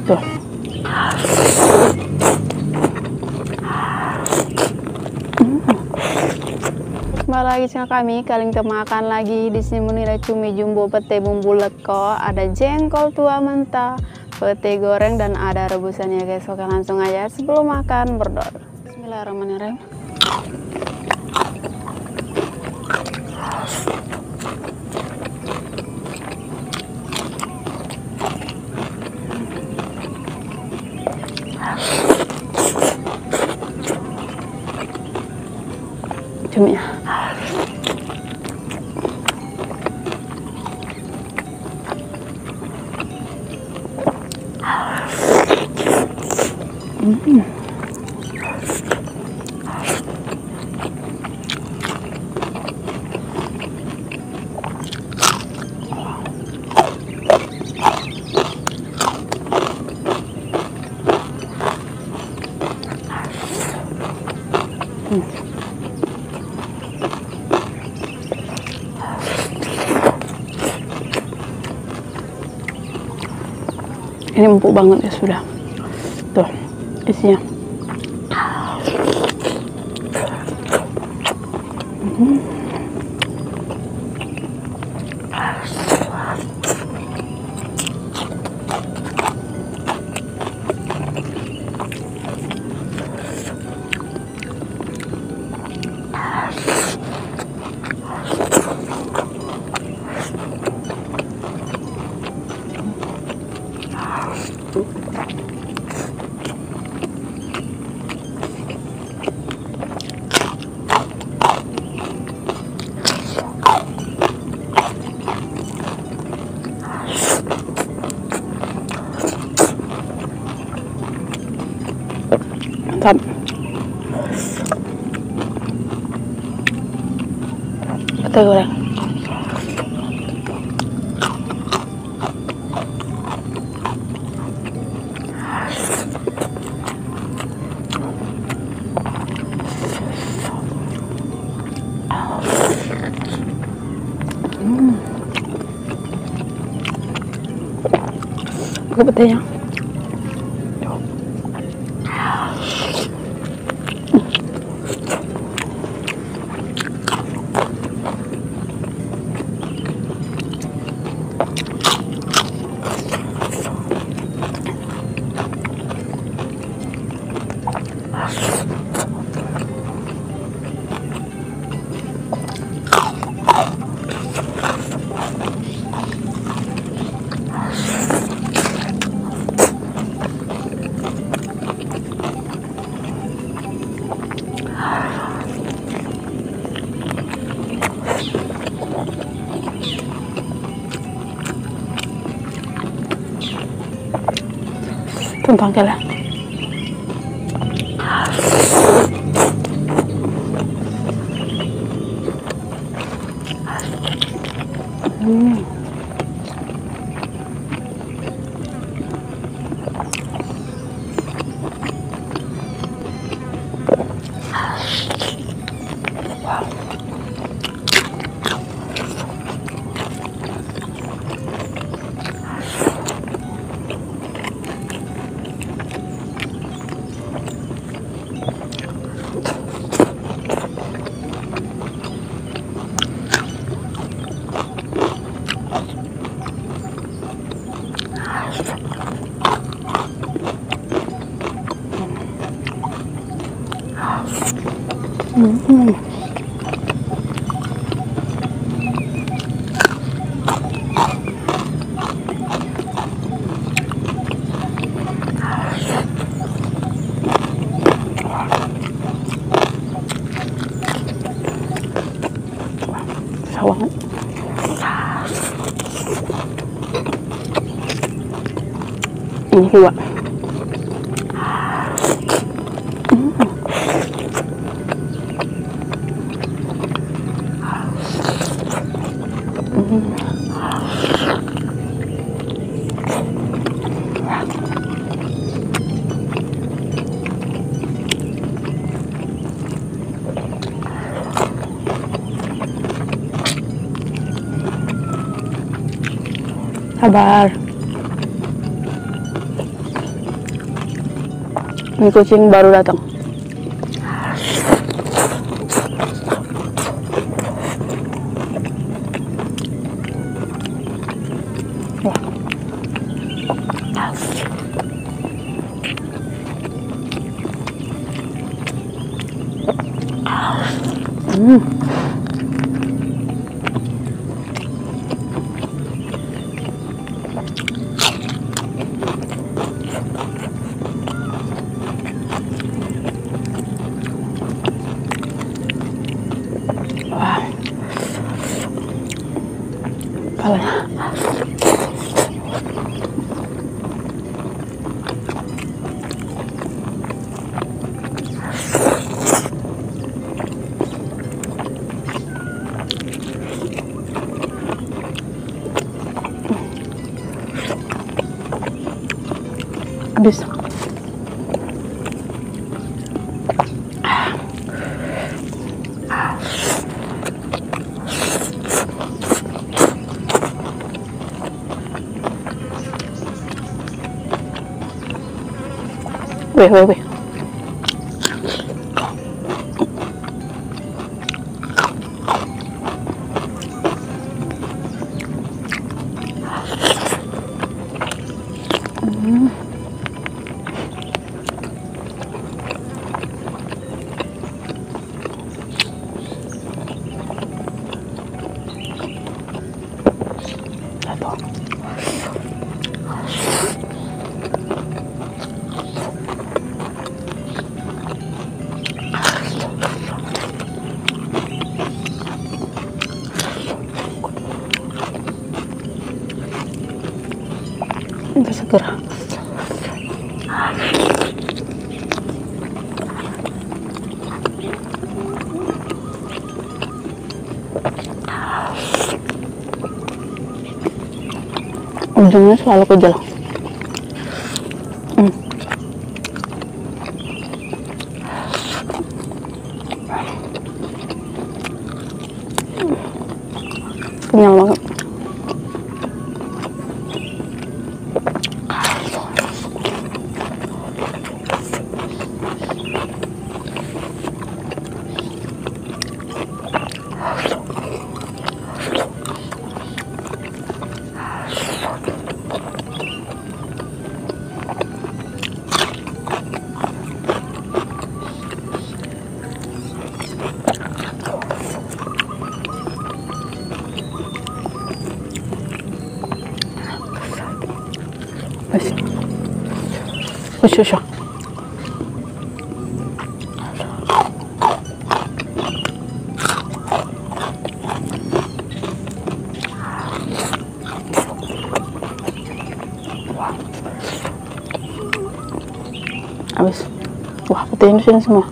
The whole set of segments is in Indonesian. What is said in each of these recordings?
Tuh. Kembali lagi sama kami, kalian kita makan lagi. Di sini menilai cumi jumbo pete bumbu leko, ada jengkol tua mentah, pete goreng, dan ada rebusannya guys. Oke, langsung aja sebelum makan berdoa. Bismillahirrahmanirrahim. Cumi ya. Ini empuk banget ya sudah. Tuh isinya. Mantap. Pete goreng. Oke, petenya. Tumpang ke lah. Sawang. Ini juga. Sabar. Ini kucing baru datang. Wah. Wah. Palanya. Habis. Weh. Udah seger. Ujungnya selalu kejel. Kenyal banget. Ush. Habis. Wah, putihnya di sini semua.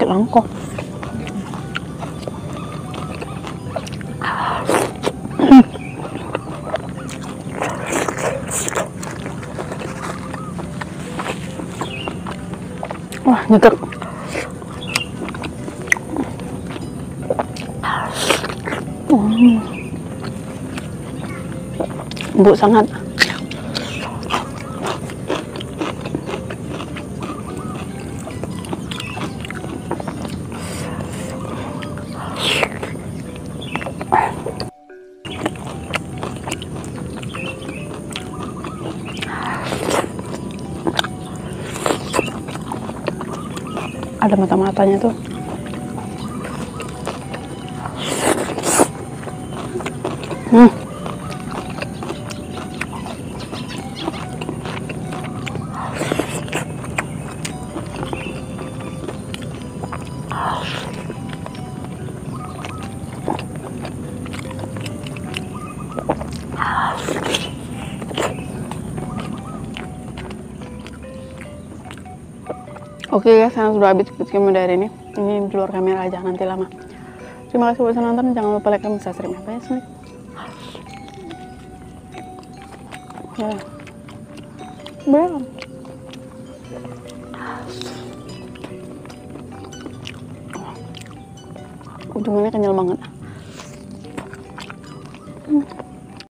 Langkong. Wah, nyeger. Empuk sangat. Ada mata-matanya tuh. Oke guys, karena sudah habis video dari ini di luar kamera aja, nanti lama. Terima kasih buat nonton, jangan lupa like dan subscribe. Bye. Ya. Belum. Ujungnya kenyal banget.